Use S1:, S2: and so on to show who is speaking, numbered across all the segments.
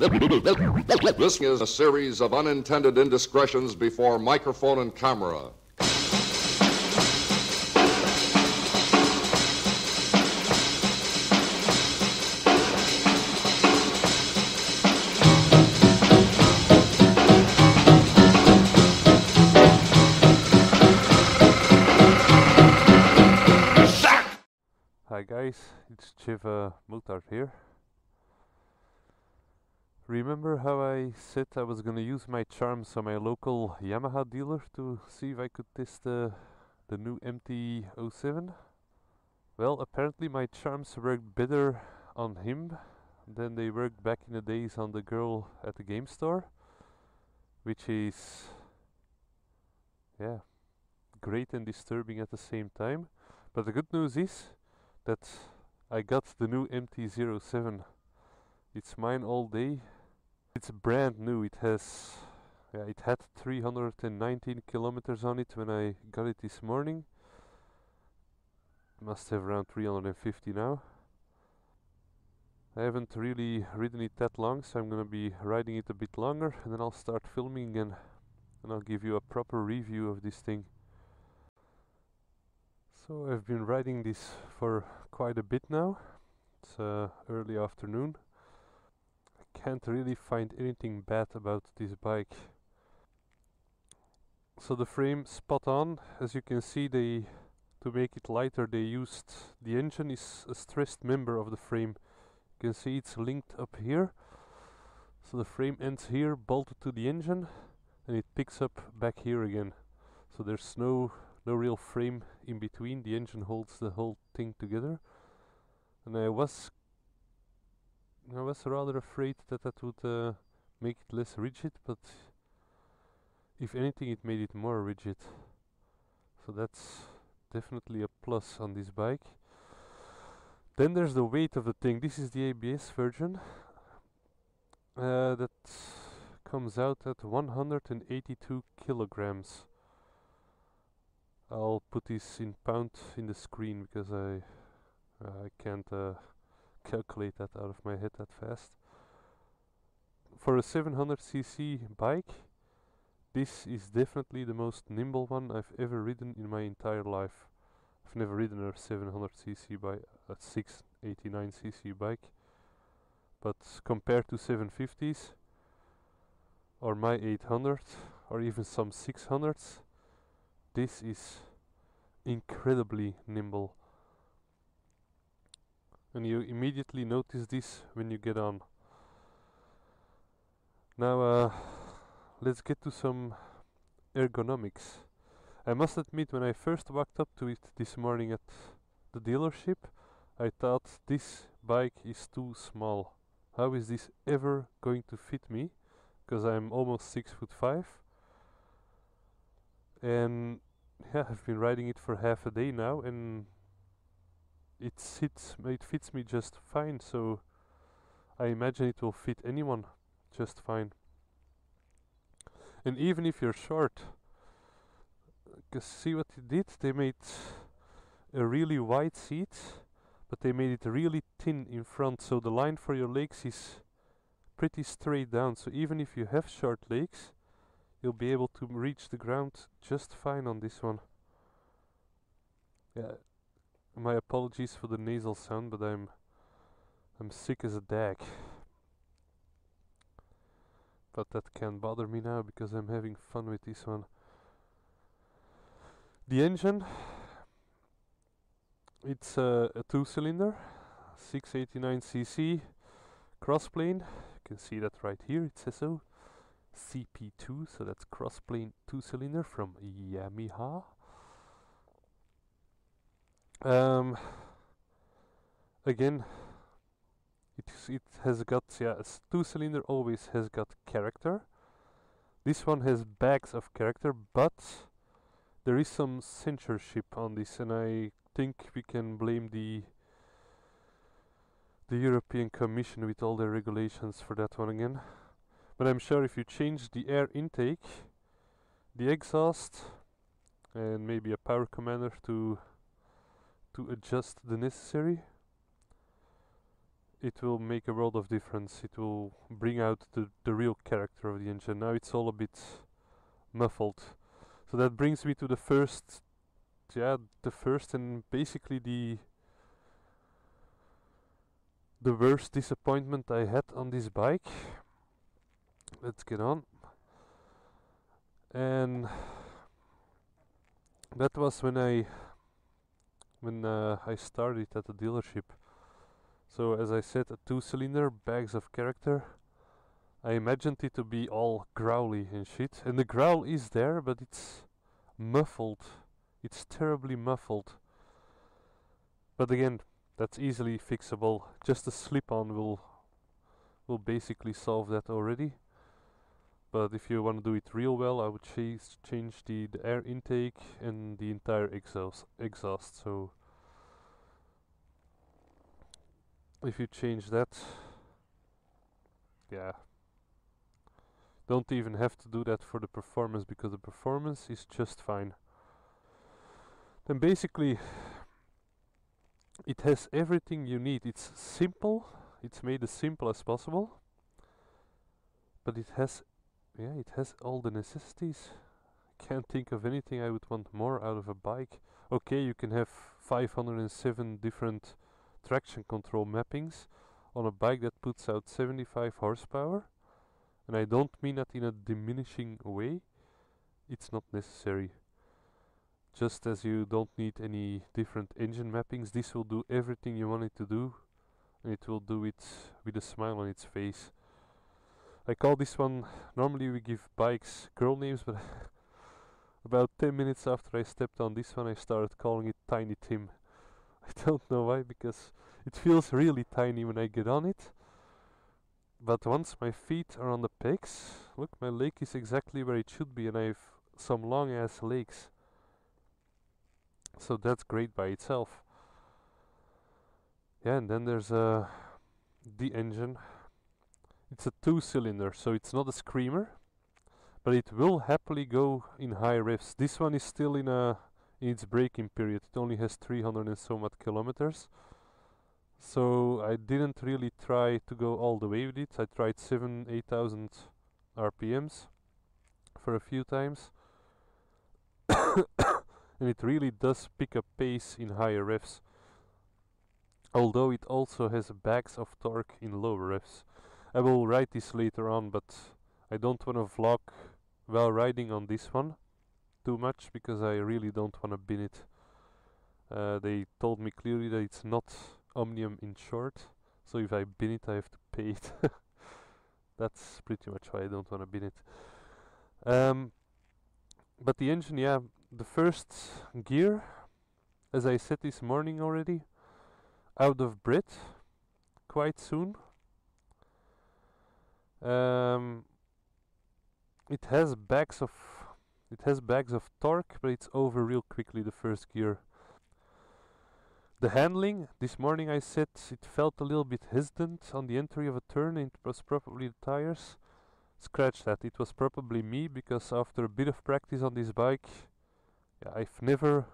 S1: This is a series of unintended indiscretions before microphone and camera.
S2: Hi guys, it's Motard here. Remember how I said I was gonna use my charms on my local Yamaha dealer to see if I could test the new MT07? Well, apparently my charms worked better on him than they worked back in the days on the girl at the game store, which is, yeah, great and disturbing at the same time. But the good news is that I got the new MT07. It's mine all day. It's brand new. It has, it had 319 kilometers on it when I got it this morning. Must have around 350 now. I haven't really ridden it that long, so I'm gonna be riding it a bit longer, and then I'll start filming again, and I'll give you a proper review of this thing. So I've been riding this for quite a bit now. It's early afternoon. I can't really find anything bad about this bike. So the frame spot on. As you can see, to make it lighter they used, the engine is a stressed member of the frame. You can see it's linked up here. So the frame ends here, bolted to the engine, and it picks up back here again. So there's no real frame in between. The engine holds the whole thing together. And I was rather afraid that would make it less rigid, but if anything it made it more rigid. So that's definitely a plus on this bike. Then there's the weight of the thing. This is the ABS version. That comes out at 182 kilograms. I'll put this in pound in the screen because I can't calculate that out of my head that fast. For a 700cc bike, this is definitely the most nimble one I've ever ridden in my entire life. I've never ridden a 700cc bike, a 689cc bike, but compared to 750s or my 800 or even some 600s, this is incredibly nimble. And you immediately notice this when you get on. Now let's get to some ergonomics. I must admit, when I first walked up to it this morning at the dealership, I thought this bike is too small. How is this ever going to fit me? Because I'm almost 6'5". And yeah, I've been riding it for half a day now, and it fits me just fine. So I imagine it will fit anyone just fine. And even if you're short, see what they did? They made a really wide seat, but they made it really thin in front, so the line for your legs is pretty straight down. So even if you have short legs, you'll be able to reach the ground just fine on this one. Yeah, my apologies for the nasal sound, but I'm sick as a dag. But that can't bother me now because I'm having fun with this one. The engine, it's a 2-cylinder, 689cc crossplane. You can see that right here, it says so. CP2, so that's crossplane 2-cylinder from Yamaha. Again, it has got, a 2-cylinder always has got character. This one has bags of character, but there is some censorship on this, and I think we can blame the European Commission with all their regulations for that one again. But I'm sure if you change the air intake, the exhaust, and maybe a power commander to adjust the necessary, it will make a world of difference. It will bring out the real character of the engine. Now it's all a bit muffled. So that brings me to the first, and basically the worst disappointment I had on this bike. Let's get on. And that was when I started at the dealership. So as I said, a 2-cylinder, bags of character. I imagined it to be all growly and shit, and the growl is there, but it's muffled. It's terribly muffled. But again, that's easily fixable. Just a slip-on will basically solve that already. But if you want to do it real well, I would change the air intake and the entire exhaust. So if you change that, yeah, don't even have to do that for the performance, because the performance is just fine. Then basically it has everything you need. It's simple, it's made as simple as possible, but it has all the necessities. Can't think of anything I would want more out of a bike. Okay, you can have 507 different traction control mappings on a bike that puts out 75 horsepower, and I don't mean that in a diminishing way. It's not necessary. Just as you don't need any different engine mappings, this will do everything you want it to do, and it will do it with a smile on its face. I call this one, normally we give bikes girl names, but about 10 minutes after I stepped on this one I started calling it Tiny Tim. I don't know why, because it feels really tiny when I get on it. But once my feet are on the pegs, look, my leg is exactly where it should be, and I have some long ass legs. So that's great by itself. Yeah, and then there's the engine. It's a 2-cylinder, so it's not a screamer, but it will happily go in high revs. This one is still in its braking period. It only has 300 and so much kilometers. So I didn't really try to go all the way with it. I tried 8,000 RPMs for a few times. And it really does pick up pace in higher revs. Although it also has bags of torque in lower revs. I will write this later on, but I don't want to vlog while riding on this one too much, because I really don't want to bin it. They told me clearly that it's not Omnium insured, so if I bin it I have to pay it. That's pretty much why I don't want to bin it. But the engine, yeah, the first gear, as I said this morning already, out of breath quite soon. It has bags of torque, but it's over real quickly, the first gear. The handling, this morning I said it felt a little bit hesitant on the entry of a turn, and it was probably the tires. Scratch that, it was probably me, because after a bit of practice on this bike, yeah, I've never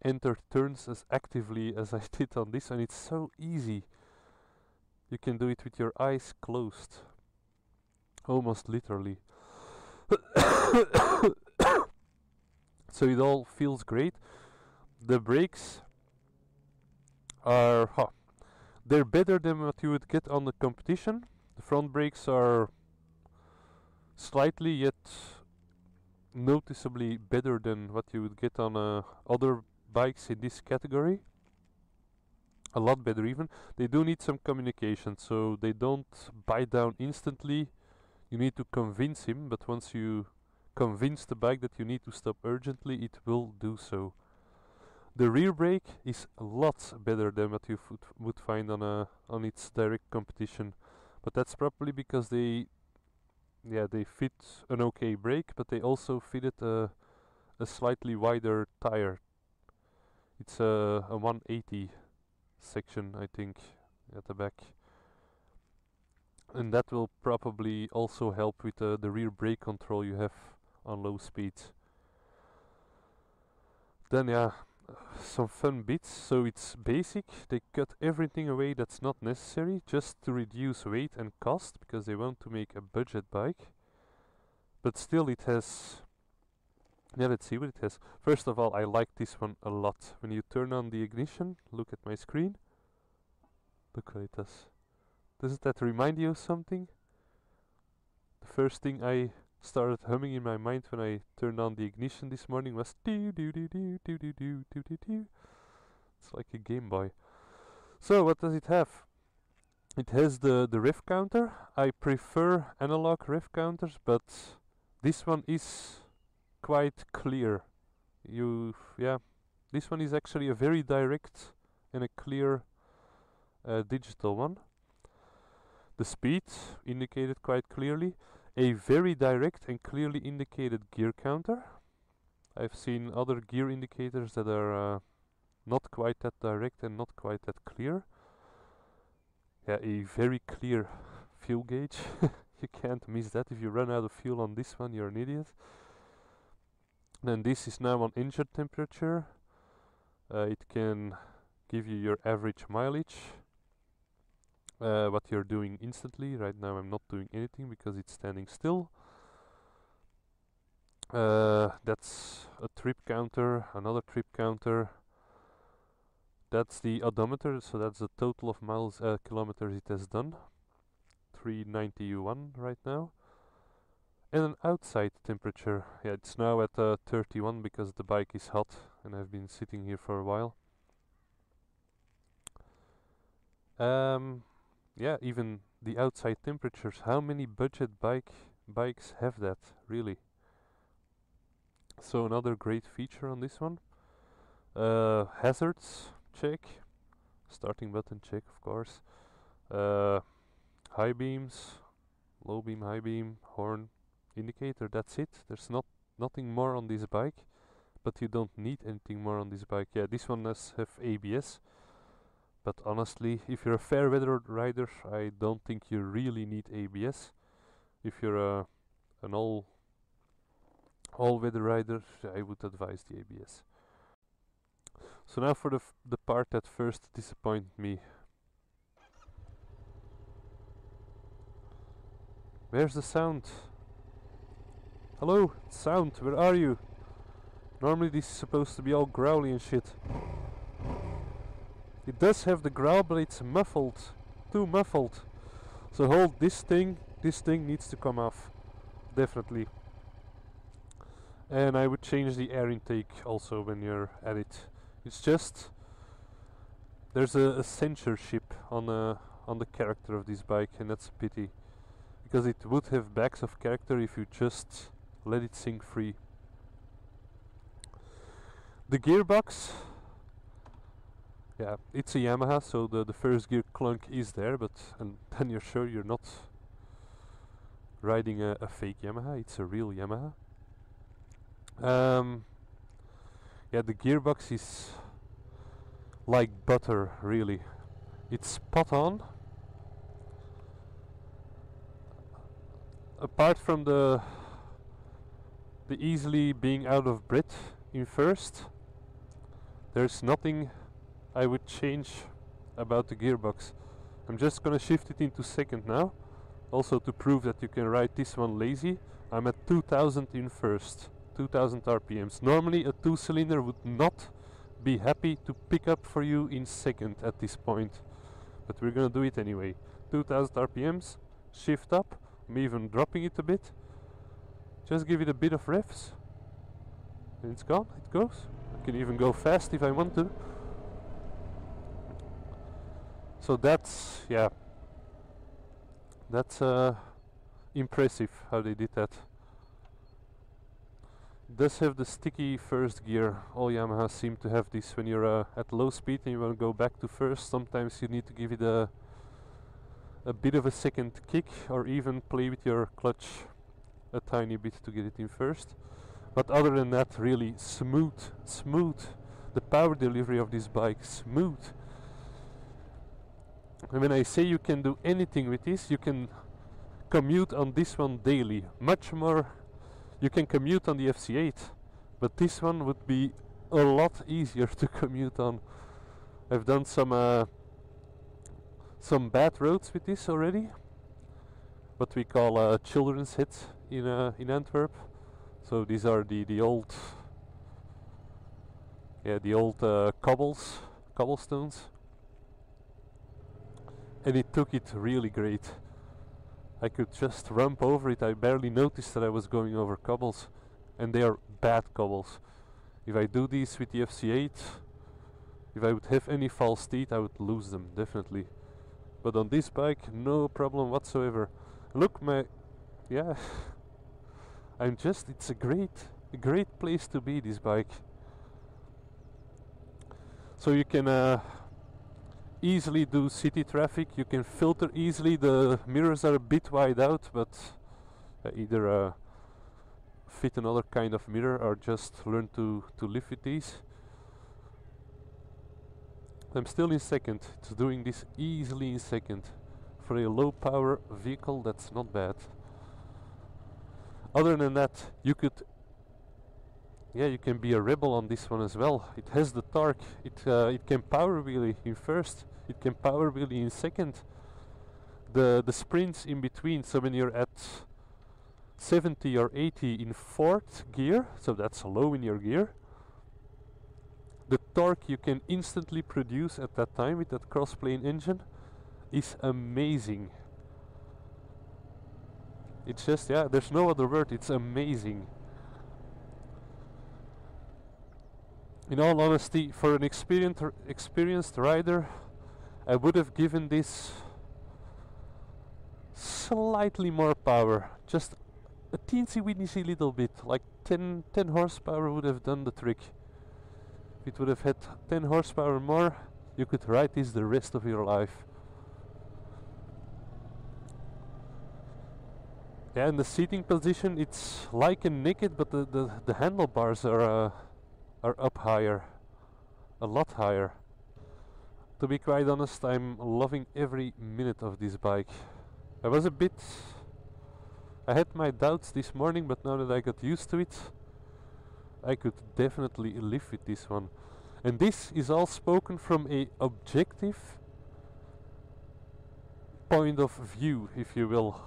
S2: entered turns as actively as I did on this, and it's so easy. You can do it with your eyes closed, almost literally. So it all feels great. The brakes are, they're better than what you would get on the competition. The front brakes are slightly yet noticeably better than what you would get on other bikes in this category. A lot better even. They do need some communication, so they don't bite down instantly. You need to convince him, but once you convince the bike that you need to stop urgently, it will do so. The rear brake is lots better than what you would find on its direct competition, but that's probably because they fit an okay brake, but they also fitted a slightly wider tire. It's a 180 section, I think, at the back, and that will probably also help with the rear brake control you have on low speeds. Then yeah, some fun bits. So it's basic. They cut everything away that's not necessary just to reduce weight and cost, because they want to make a budget bike. But still it has... Yeah, let's see what it has. First of all, I like this one a lot. When you turn on the ignition, look at my screen. Look what it does. Doesn't that remind you of something? The first thing I started humming in my mind when I turned on the ignition this morning was doo doo doo doo doo doo doo doo doo doo. It's like a Game Boy. So what does it have? It has the rev counter. I prefer analog rev counters, but this one is quite clear. This one is actually a very direct and a clear digital one. The speed indicated quite clearly. A very direct and clearly indicated gear counter. I've seen other gear indicators that are not quite that direct and not quite that clear. Yeah, a very clear fuel gauge. You can't miss that. If you run out of fuel on this one, you're an idiot. Then this is now on engine temperature. It can give you your average mileage. What you're doing instantly. Right now I'm not doing anything because it's standing still. That's a trip counter, another trip counter. That's the odometer, so that's the total of miles, kilometers it has done. 391 right now. And an outside temperature. Yeah, it's now at 31 because the bike is hot and I've been sitting here for a while. Yeah, even the outside temperatures. How many budget bikes have that, really? So another great feature on this one. Hazards check, starting button check, of course. High beams, low beam, high beam, horn, indicator. That's it. There's nothing more on this bike, but you don't need anything more on this bike. Yeah, this one does have ABS. But honestly, if you're a fair weather rider, I don't think you really need ABS. If you're an all-weather rider, I would advise the ABS. So now for the part that first disappointed me. Where's the sound? Hello, sound, where are you? Normally this is supposed to be all growly and shit. It does have the growl, but it's muffled. Too muffled. So hold this thing needs to come off. Definitely. And I would change the air intake also when you're at it. It's just... there's a censorship on the character of this bike, and that's a pity. Because it would have bags of character if you just let it sink free. The gearbox... yeah, it's a Yamaha, so the first gear clunk is there, but then you're sure you're not riding a fake Yamaha, it's a real Yamaha. Yeah, the gearbox is like butter, really. It's spot on. Apart from the easily being out of breath in first, there's nothing I would change about the gearbox. I'm just gonna shift it into second now, also to prove that you can ride this one lazy. I'm at 2000 in first, 2000 RPMs. Normally a 2-cylinder would not be happy to pick up for you in second at this point, but we're gonna do it anyway. 2000 RPMs, shift up, I'm even dropping it a bit. Just give it a bit of revs and it's gone, it goes. I can even go fast if I want to. So that's, yeah, that's impressive how they did that. It does have the sticky first gear. All Yamahas seem to have this. When you're at low speed and you want to go back to first, sometimes you need to give it a bit of a second kick, or even play with your clutch a tiny bit to get it in first. But other than that, really smooth. The power delivery of this bike, smooth. And when I say you can do anything with this, you can commute on this one daily. Much more, you can commute on the FC8, but this one would be a lot easier to commute on. I've done some bad roads with this already, what we call children's hit in Antwerp. So these are the old, yeah, the old cobblestones, and it took it really great. I could just rump over it. I barely noticed that I was going over cobbles, and they are bad cobbles. If I do these with the FC8, if I would have any false teeth, I would lose them, definitely. But on this bike, no problem whatsoever. Look, yeah, it's a great place to be, this bike. So you can easily do city traffic, you can filter easily. The mirrors are a bit wide out, but either fit another kind of mirror or just learn to live with these. I'm still in second. It's doing this easily in second. For a low power vehicle, that's not bad. Other than that, you can be a rebel on this one as well. It has the torque. It can power wheelie in first. It can power wheelie in second. The sprints in between. So when you're at 70 or 80 in fourth gear, so that's low in your gear, the torque you can instantly produce at that time with that cross-plane engine is amazing. It's just, yeah, there's no other word, it's amazing. In all honesty, for an experienced rider, I would have given this slightly more power, just a teensy-weensy little bit, like 10 horsepower would have done the trick. If it would have had 10 horsepower more, you could ride this the rest of your life. Yeah, in the seating position, it's like a naked, but the handlebars are up higher, a lot higher. To be quite honest, I'm loving every minute of this bike. I had my doubts this morning, but now that I got used to it, I could definitely live with this one. And this is all spoken from a objective point of view, if you will.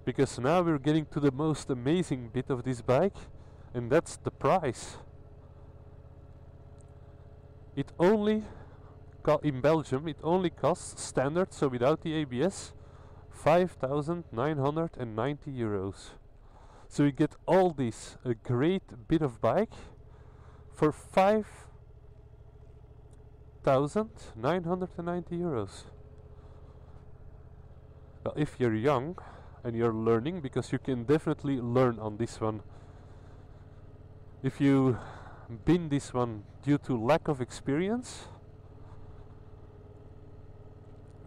S2: Because now we're getting to the most amazing bit of this bike, and that's the price. It only, in Belgium, it only costs standard, so without the ABS, 5,990 euros. So you get all this, a great bit of bike, for 5,990 euros. Well, if you're young and you're learning, because you can definitely learn on this one. If you bin this one due to lack of experience,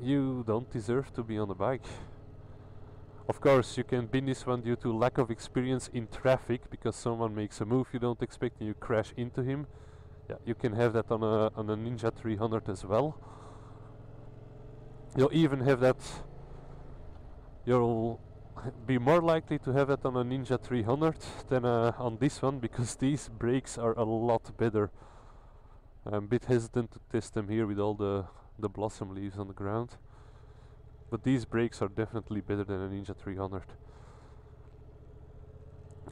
S2: you don't deserve to be on a bike. Of course, you can bin this one due to lack of experience in traffic, because someone makes a move you don't expect and you crash into him. Yeah, you can have that on a Ninja 300 as well. You'll even have that. You'll be more likely to have it on a Ninja 300 than on this one, because these brakes are a lot better. I'm a bit hesitant to test them here with all the blossom leaves on the ground, but these brakes are definitely better than a Ninja 300.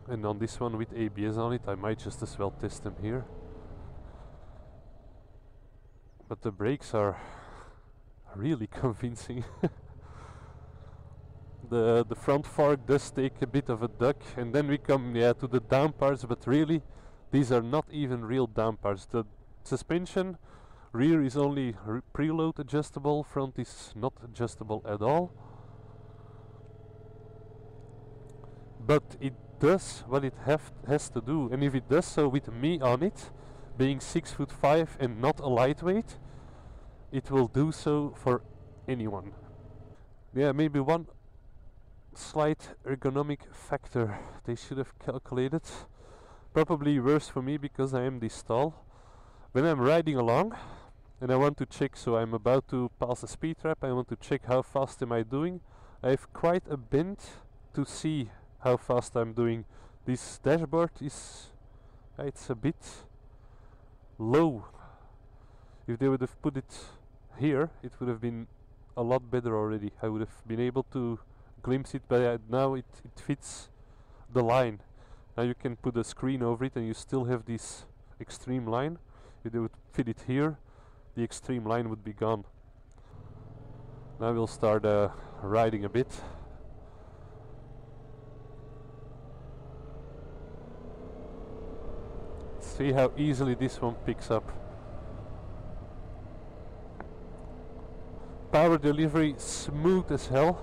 S2: And on this one with ABS on it, I might just as well test them here. But the brakes are really convincing. The front fork does take a bit of a duck, and then we come to the down parts, but really these are not even real down parts. The suspension rear is only preload adjustable, front is not adjustable at all. But it does what it has to do, and if it does so with me on it, being 6'5" and not a lightweight, it will do so for anyone. Yeah, maybe one slight ergonomic factor they should have calculated. Probably worse for me because I am this tall. When I'm riding along and I want to check, so I'm about to pass a speed trap, I want to check how fast am I doing. I have quite a bend to see how fast I'm doing. This dashboard is, it's a bit low. If they would have put it here, it would have been a lot better already. I would have been able to glimpse it, but now it fits the line. Now you can put a screen over it and you still have this extreme line. If they would fit it here, the extreme line would be gone. Now we'll start riding a bit. See how easily this one picks up. Power delivery smooth as hell.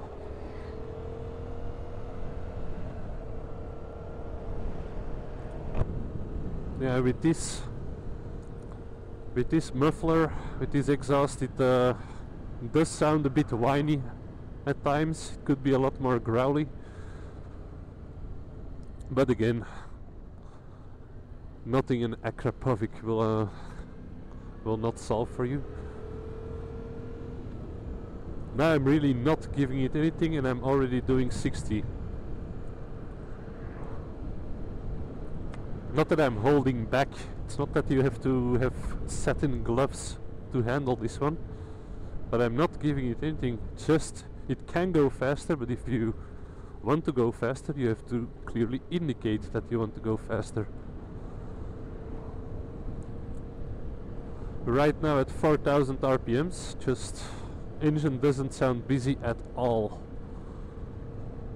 S2: Yeah, with this muffler, with this exhaust, it does sound a bit whiny at times. It could be a lot more growly, but again, nothing an Akrapovic will not solve for you. Now I'm really not giving it anything and I'm already doing 60. Not that I'm holding back, it's not that you have to have satin gloves to handle this one, but I'm not giving it anything, just it can go faster, but if you want to go faster you have to clearly indicate that you want to go faster. Right now at 4000 RPMs, just engine doesn't sound busy at all.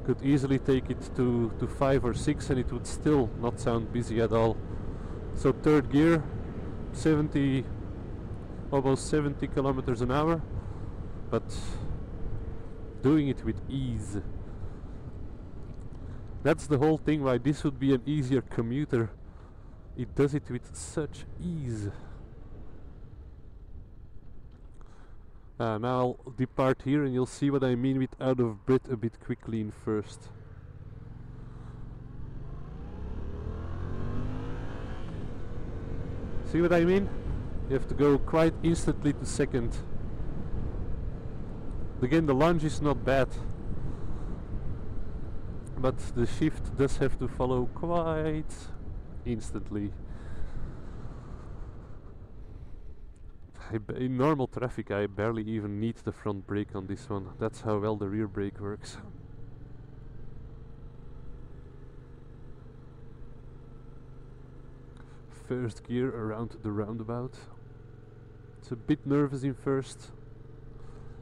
S2: Could easily take it to 5 or 6 and it would still not sound busy at all. So third gear, 70, almost 70 kilometers an hour, but doing it with ease. That's the whole thing why this would be an easier commuter. It does it with such ease. Now I'll depart here and you'll see what I mean with out of breath a bit quickly in first. See what I mean? You have to go quite instantly to second. Again, the lunge is not bad, but the shift does have to follow quite instantly. In normal traffic I barely even need the front brake on this one. That's how well the rear brake works. First gear around the roundabout. It's a bit nervous in first.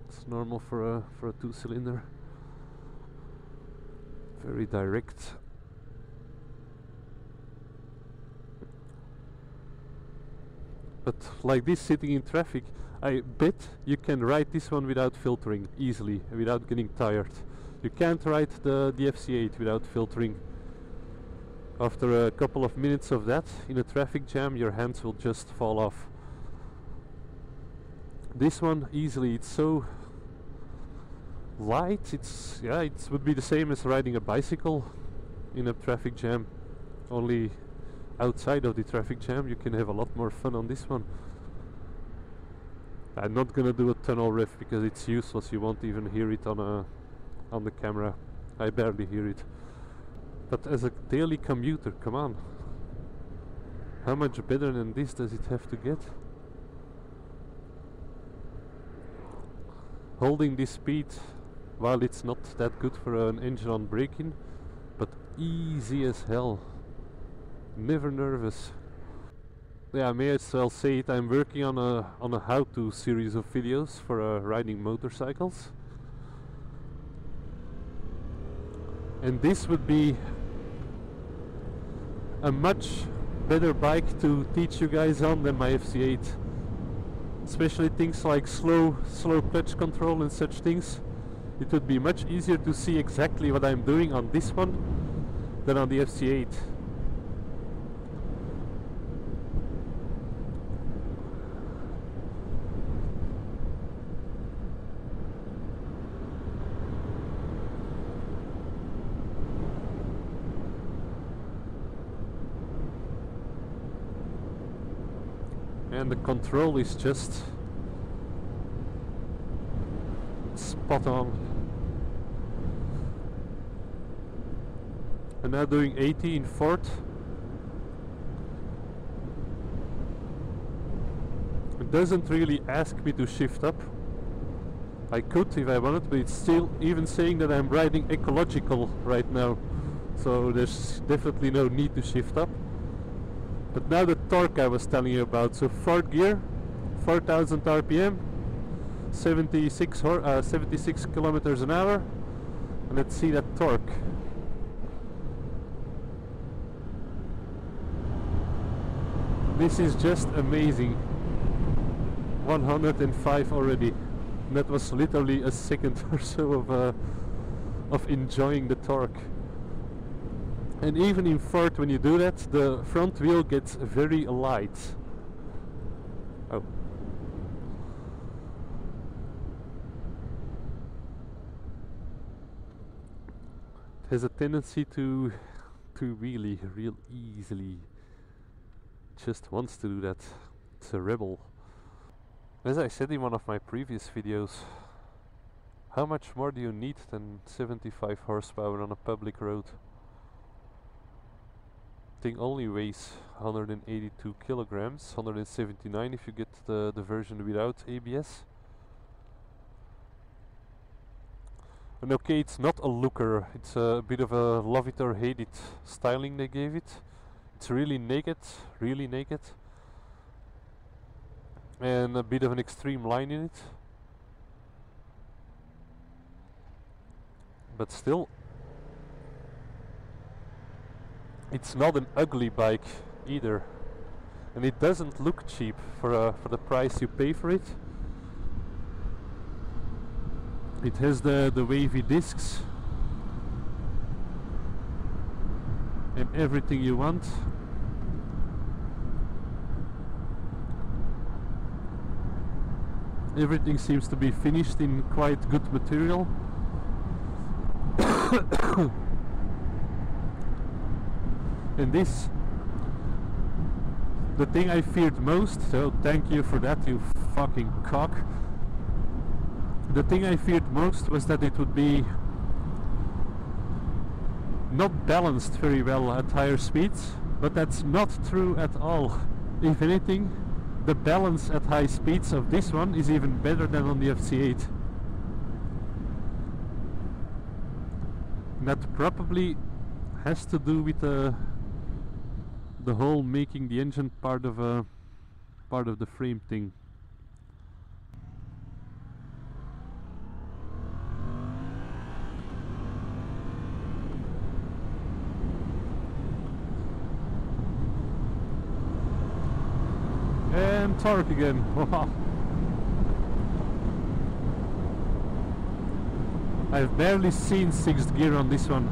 S2: It's normal for a two-cylinder. Very direct. But like this, sitting in traffic, I bet you can ride this one without filtering easily, without getting tired. You can't ride the FC8 without filtering. After a couple of minutes of that in a traffic jam, your hands will just fall off. This one easily, it's so light, it would be the same as riding a bicycle in a traffic jam, only outside of the traffic jam you can have a lot more fun on this one. I'm not gonna do a tunnel rev because it's useless, you won't even hear it on the camera. I barely hear it. But as a daily commuter, come on, how much better than this does it have to get? Holding this speed, while it's not that good for an engine on braking, but easy as hell. Never nervous. Yeah, I may as well say it, I'm working on a how-to series of videos for riding motorcycles. And this would be a much better bike to teach you guys on than my FC8. Especially things like slow clutch control and such things. It would be much easier to see exactly what I'm doing on this one than on the FC8. And the control is just spot on. And now doing 80 in fourth. it doesn't really ask me to shift up. I could if I wanted, but it's still even saying that I'm riding ecological right now, so there's definitely no need to shift up. But now the torque I was telling you about, so 4th gear, 4000 RPM, 76 kilometers an hour, and let's see that torque. This is just amazing. 105 already. And that was literally a second or so of enjoying the torque. And even in 4th, when you do that, the front wheel gets very light. Oh. It has a tendency to wheelie real easily. Just wants to do that. It's a rebel. As I said in one of my previous videos, how much more do you need than 75 horsepower on a public road? The thing only weighs 182 kilograms, 179 if you get the version without ABS. And okay, it's not a looker, it's a bit of a love it or hate it styling they gave it. It's really naked, and a bit of an extreme line in it. But still, it's not an ugly bike either, and it doesn't look cheap for the price you pay for it. It has the wavy discs and everything you want. Everything seems to be finished in quite good material. And this, the thing I feared most, so thank you for that, you fucking cock. The thing I feared most was that it would be not balanced very well at higher speeds, but that's not true at all. If anything, the balance at high speeds of this one is even better than on the FC8. And that probably has to do with the whole making the engine part of the frame thing. And torque again. I've barely seen 6th gear on this one.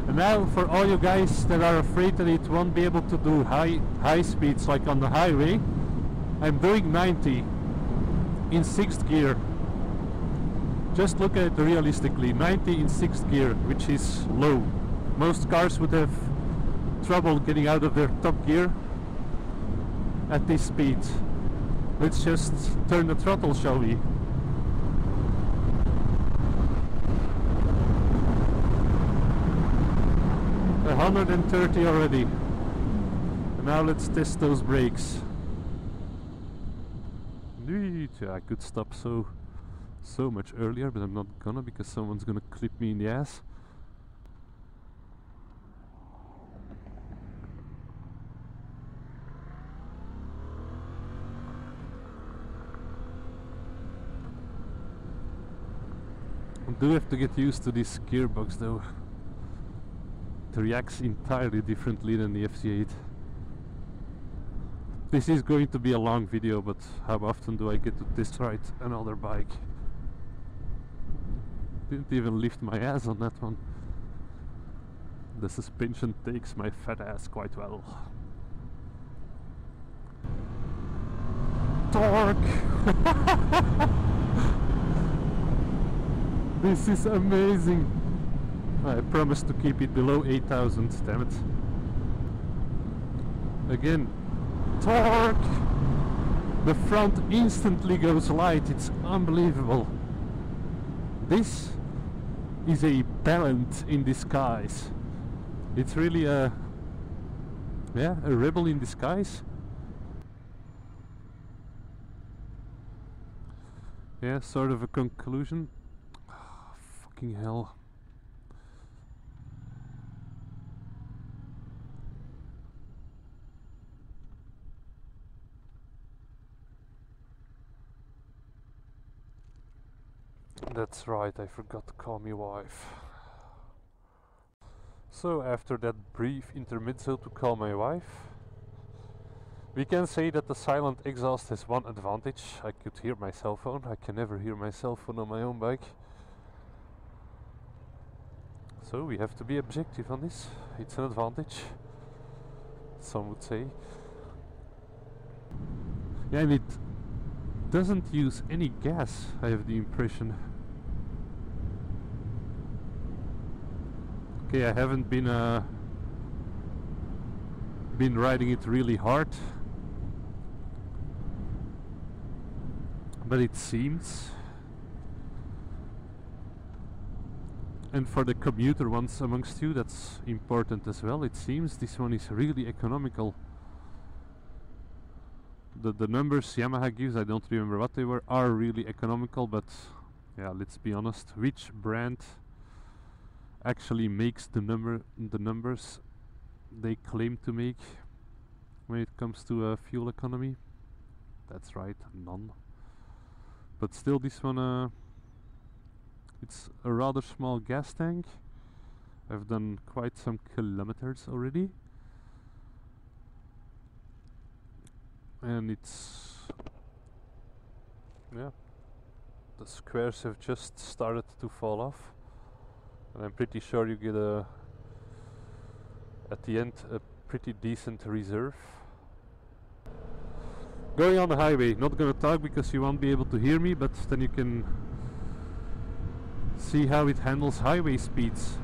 S2: And now for all you guys that are afraid that it won't be able to do high speeds like on the highway, I'm doing 90 in 6th gear. Just look at it realistically, 90 in 6th gear, which is low. Most cars would have trouble getting out of their top gear at this speed. Let's just turn the throttle, shall we? A 130 already. And now let's test those brakes. I could stop so much earlier, but I'm not gonna, because someone's gonna clip me in the ass. I do have to get used to this gearbox though. It reacts entirely differently than the FC8. This is going to be a long video, but how often do I get to test ride another bike? Didn't even lift my ass on that one. The suspension takes my fat ass quite well. Torque! This is amazing! I promised to keep it below 8,000, damn it. Again, torque! The front instantly goes light, it's unbelievable. This is a balance in disguise. It's really a rebel in disguise. Yeah, sort of a conclusion. Oh, fucking hell. That's right, I forgot to call my wife. So after that brief intermezzo to call my wife, we can say that the silent exhaust has one advantage. I could hear my cell phone. I can never hear my cell phone on my own bike. So we have to be objective on this. It's an advantage, some would say. Yeah, and it doesn't use any gas, I have the impression. Okay, I haven't been riding it really hard, but it seems, and for the commuter ones amongst you, that's important as well, it seems this one is really economical. The numbers Yamaha gives, I don't remember what they were, are really economical, but yeah, let's be honest, which brand actually makes the numbers they claim to make when it comes to fuel economy? That's right, none. But still, this one, it's a rather small gas tank. I've done quite some kilometers already, and it's, yeah, the squares have just started to fall off, and I'm pretty sure you get at the end a pretty decent reserve. Going on the highway, not gonna talk because you won't be able to hear me, but then you can see how it handles highway speeds.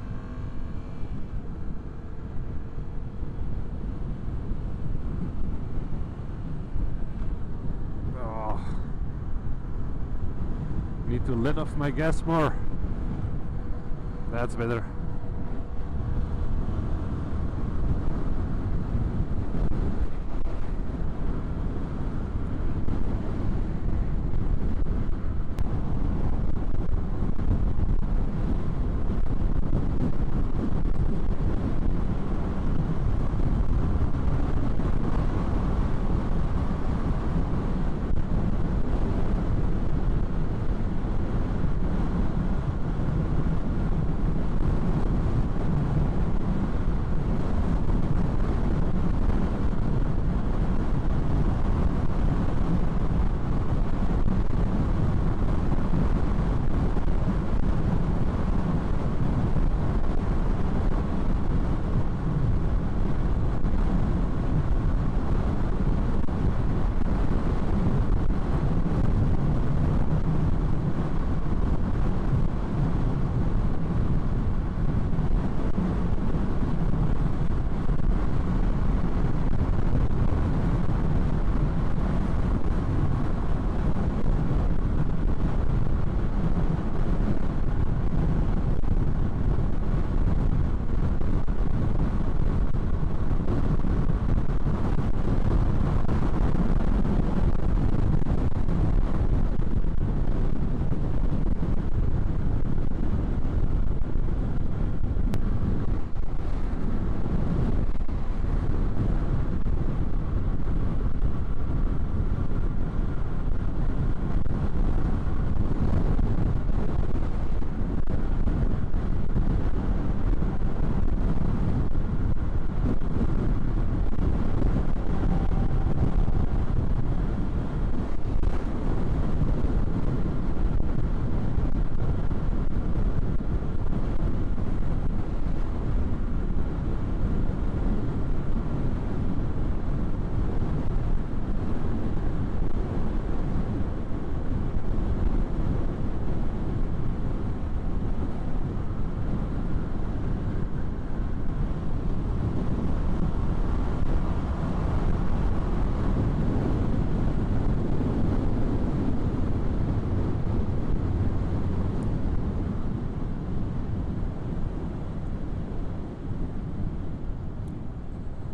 S2: Oh. Need to let off my gas more. That's better.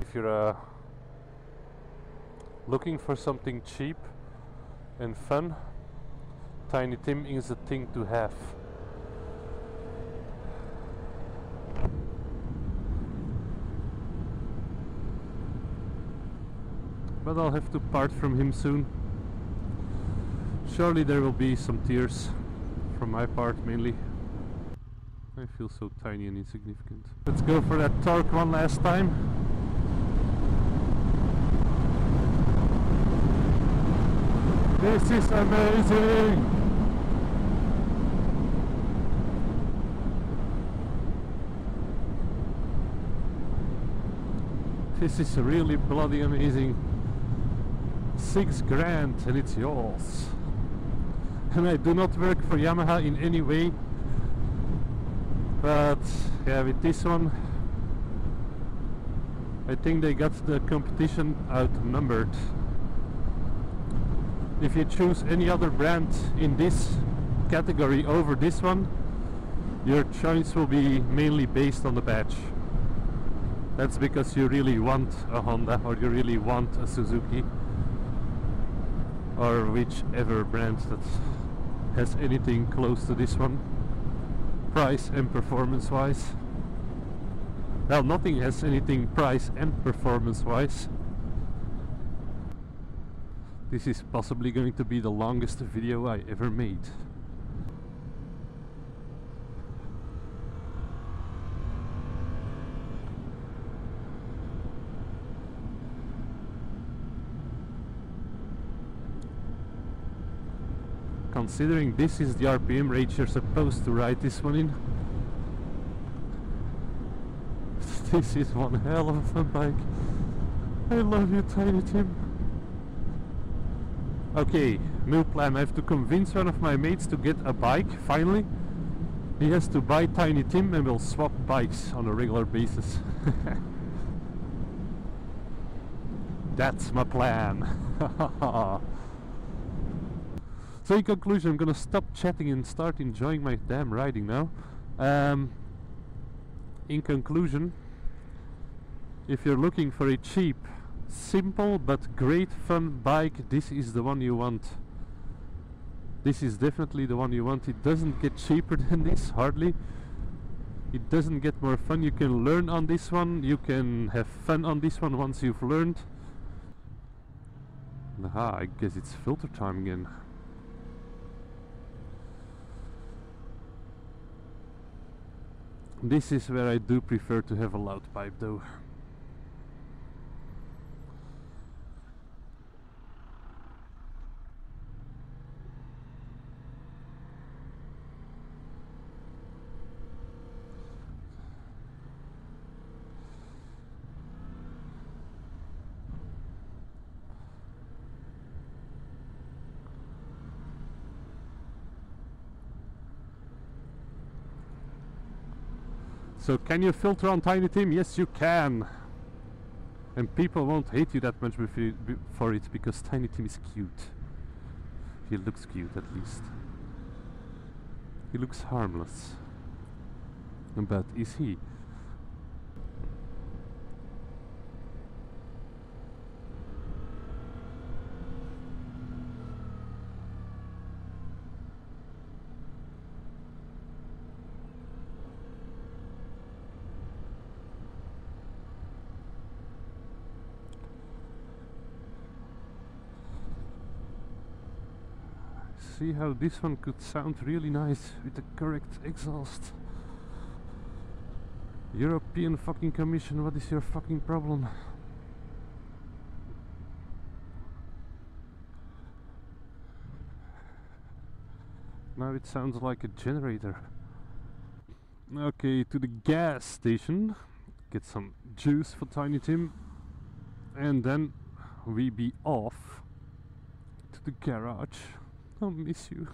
S2: If you're looking for something cheap and fun, Tiny Tim is a thing to have. But I'll have to part from him soon. Surely there will be some tears from my part mainly. I feel so tiny and insignificant. Let's go for that torque one last time. This is amazing! This is really bloody amazing. 6 grand and it's yours. And I do not work for Yamaha in any way, but yeah, with this one I think they got the competition outnumbered. If you choose any other brand in this category over this one, your choice will be mainly based on the badge. That's because you really want a Honda or you really want a Suzuki or whichever brand that has anything close to this one, price and performance wise. Well, nothing has anything price and performance wise. This is possibly going to be the longest video I ever made. Considering this is the RPM range you're supposed to ride this one in. This is one hell of a bike. I love you, Tiny Tim. Okay, new plan. I have to convince one of my mates to get a bike, finally. He has to buy Tiny Tim and we'll swap bikes on a regular basis. That's my plan. So in conclusion, I'm gonna stop chatting and start enjoying my damn riding now. In conclusion, if you're looking for a cheap, simple but great fun bike, this is the one you want. This is definitely the one you want. It doesn't get cheaper than this, hardly. It doesn't get more fun. You can learn on this one, you can have fun on this one once you've learned. Aha, I guess it's filter time again. This is where I do prefer to have a loud pipe though. So can you filter on Tiny Tim? Yes, you can. And people won't hate you that much for it because Tiny Tim is cute. He looks cute at least. He looks harmless. But is he? See how this one could sound really nice with the correct exhaust. European fucking Commission, what is your fucking problem? Now it sounds like a generator. Okay, to the gas station. Get some juice for Tiny Tim. And then we be off to the garage. I'll miss you.